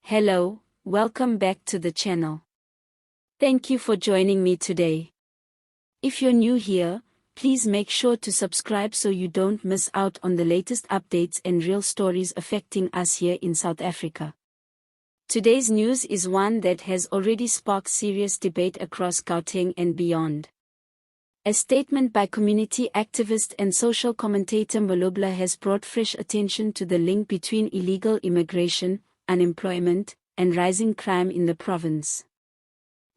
Hello, welcome back to the channel. Thank you for joining me today. If you're new here, please make sure to subscribe so you don't miss out on the latest updates and real stories affecting us here in South Africa. Today's news is one that has already sparked serious debate across Gauteng and beyond. A statement by community activist and social commentator Mbalubla has brought fresh attention to the link between illegal immigration, unemployment, and rising crime in the province.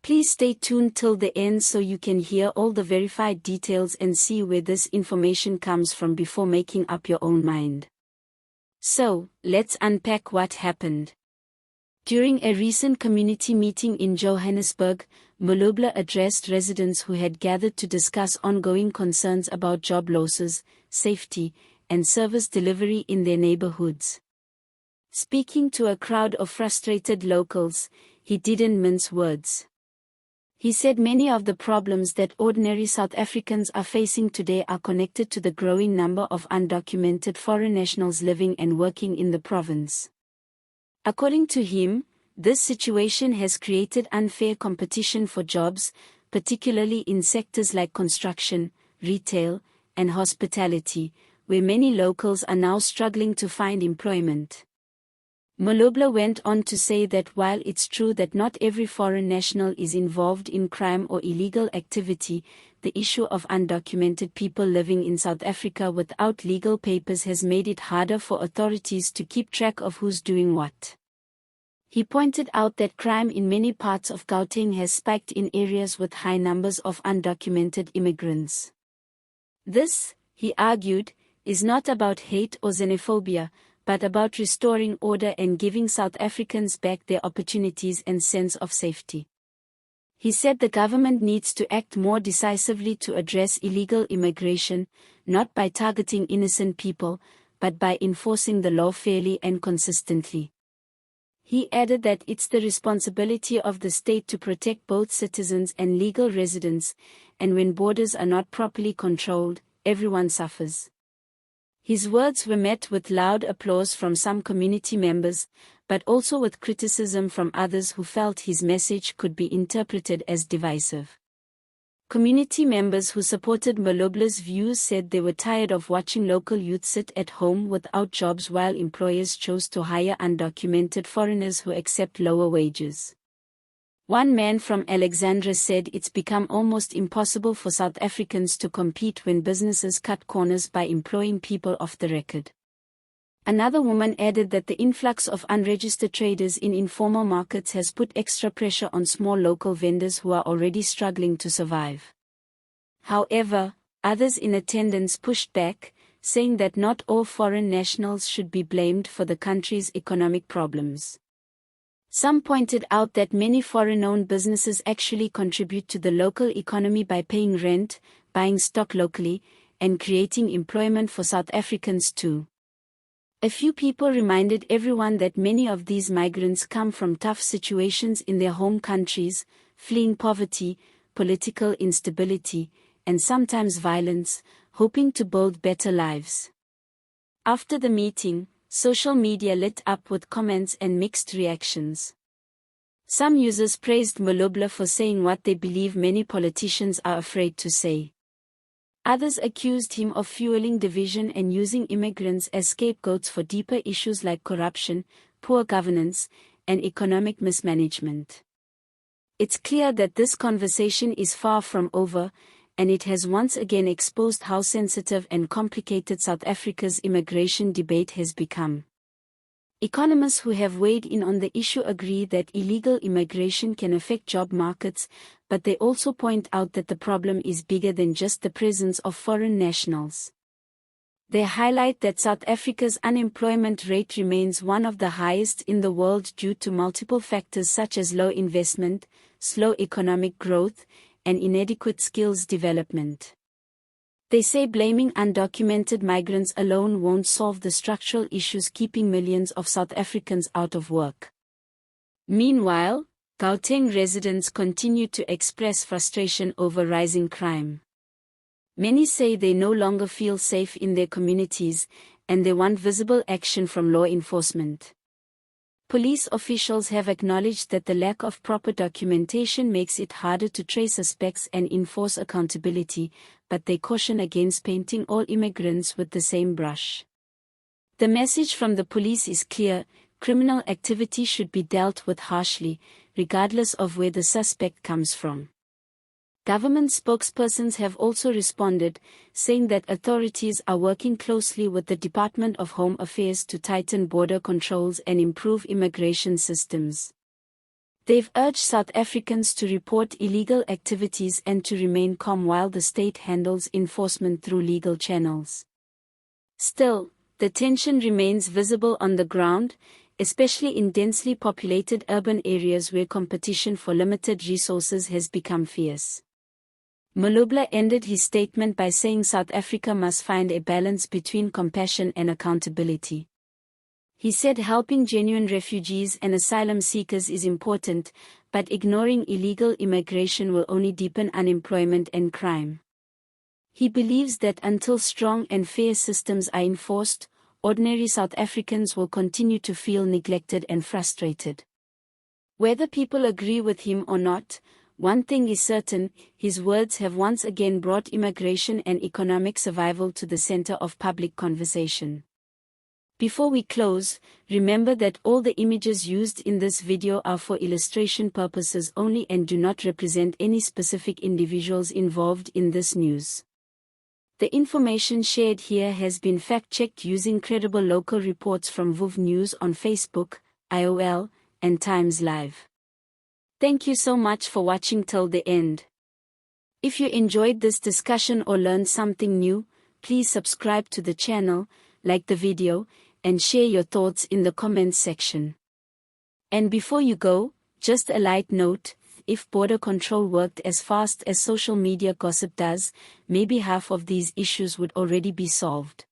Please stay tuned till the end so you can hear all the verified details and see where this information comes from before making up your own mind. So, let's unpack what happened. During a recent community meeting in Johannesburg, Mbalubla addressed residents who had gathered to discuss ongoing concerns about job losses, safety, and service delivery in their neighborhoods. Speaking to a crowd of frustrated locals, he didn't mince words. He said many of the problems that ordinary South Africans are facing today are connected to the growing number of undocumented foreign nationals living and working in the province. According to him, this situation has created unfair competition for jobs, particularly in sectors like construction, retail, and hospitality, where many locals are now struggling to find employment. Mbalubla went on to say that while it's true that not every foreign national is involved in crime or illegal activity, the issue of undocumented people living in South Africa without legal papers has made it harder for authorities to keep track of who's doing what. He pointed out that crime in many parts of Gauteng has spiked in areas with high numbers of undocumented immigrants. This, he argued, is not about hate or xenophobia, but about restoring order and giving South Africans back their opportunities and sense of safety. He said the government needs to act more decisively to address illegal immigration, not by targeting innocent people, but by enforcing the law fairly and consistently. He added that it's the responsibility of the state to protect both citizens and legal residents, and when borders are not properly controlled, everyone suffers. His words were met with loud applause from some community members, but also with criticism from others who felt his message could be interpreted as divisive. Community members who supported Mbalubla's views said they were tired of watching local youth sit at home without jobs while employers chose to hire undocumented foreigners who accept lower wages. One man from Alexandra said it's become almost impossible for South Africans to compete when businesses cut corners by employing people off the record. Another woman added that the influx of unregistered traders in informal markets has put extra pressure on small local vendors who are already struggling to survive. However, others in attendance pushed back, saying that not all foreign nationals should be blamed for the country's economic problems. Some pointed out that many foreign-owned businesses actually contribute to the local economy by paying rent, buying stock locally, and creating employment for South Africans too. A few people reminded everyone that many of these migrants come from tough situations in their home countries, fleeing poverty, political instability, and sometimes violence, hoping to build better lives. After the meeting, social media lit up with comments and mixed reactions. Some users praised Mbalubla for saying what they believe many politicians are afraid to say. Others accused him of fueling division and using immigrants as scapegoats for deeper issues like corruption, poor governance, and economic mismanagement. It's clear that this conversation is far from over, and it has once again exposed how sensitive and complicated South Africa's immigration debate has become. Economists who have weighed in on the issue agree that illegal immigration can affect job markets, but they also point out that the problem is bigger than just the presence of foreign nationals. They highlight that South Africa's unemployment rate remains one of the highest in the world due to multiple factors such as low investment, slow economic growth, and inadequate skills development. They say blaming undocumented migrants alone won't solve the structural issues keeping millions of South Africans out of work. Meanwhile, Gauteng residents continue to express frustration over rising crime. Many say they no longer feel safe in their communities, and they want visible action from law enforcement. Police officials have acknowledged that the lack of proper documentation makes it harder to trace suspects and enforce accountability, but they caution against painting all immigrants with the same brush. The message from the police is clear: criminal activity should be dealt with harshly, regardless of where the suspect comes from. Government spokespersons have also responded, saying that authorities are working closely with the Department of Home Affairs to tighten border controls and improve immigration systems. They've urged South Africans to report illegal activities and to remain calm while the state handles enforcement through legal channels. Still, the tension remains visible on the ground, especially in densely populated urban areas where competition for limited resources has become fierce. Mbalubla ended his statement by saying South Africa must find a balance between compassion and accountability. He said helping genuine refugees and asylum seekers is important, but ignoring illegal immigration will only deepen unemployment and crime. He believes that until strong and fair systems are enforced, ordinary South Africans will continue to feel neglected and frustrated. Whether people agree with him or not, one thing is certain: his words have once again brought immigration and economic survival to the center of public conversation. Before we close, remember that all the images used in this video are for illustration purposes only and do not represent any specific individuals involved in this news. The information shared here has been fact-checked using credible local reports from VUV News on Facebook, IOL, and Times Live. Thank you so much for watching till the end. If you enjoyed this discussion or learned something new, please subscribe to the channel, like the video, and share your thoughts in the comments section. And before you go, just a light note: if border control worked as fast as social media gossip does, maybe half of these issues would already be solved.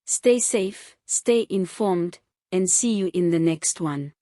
Stay safe, stay informed, and see you in the next one.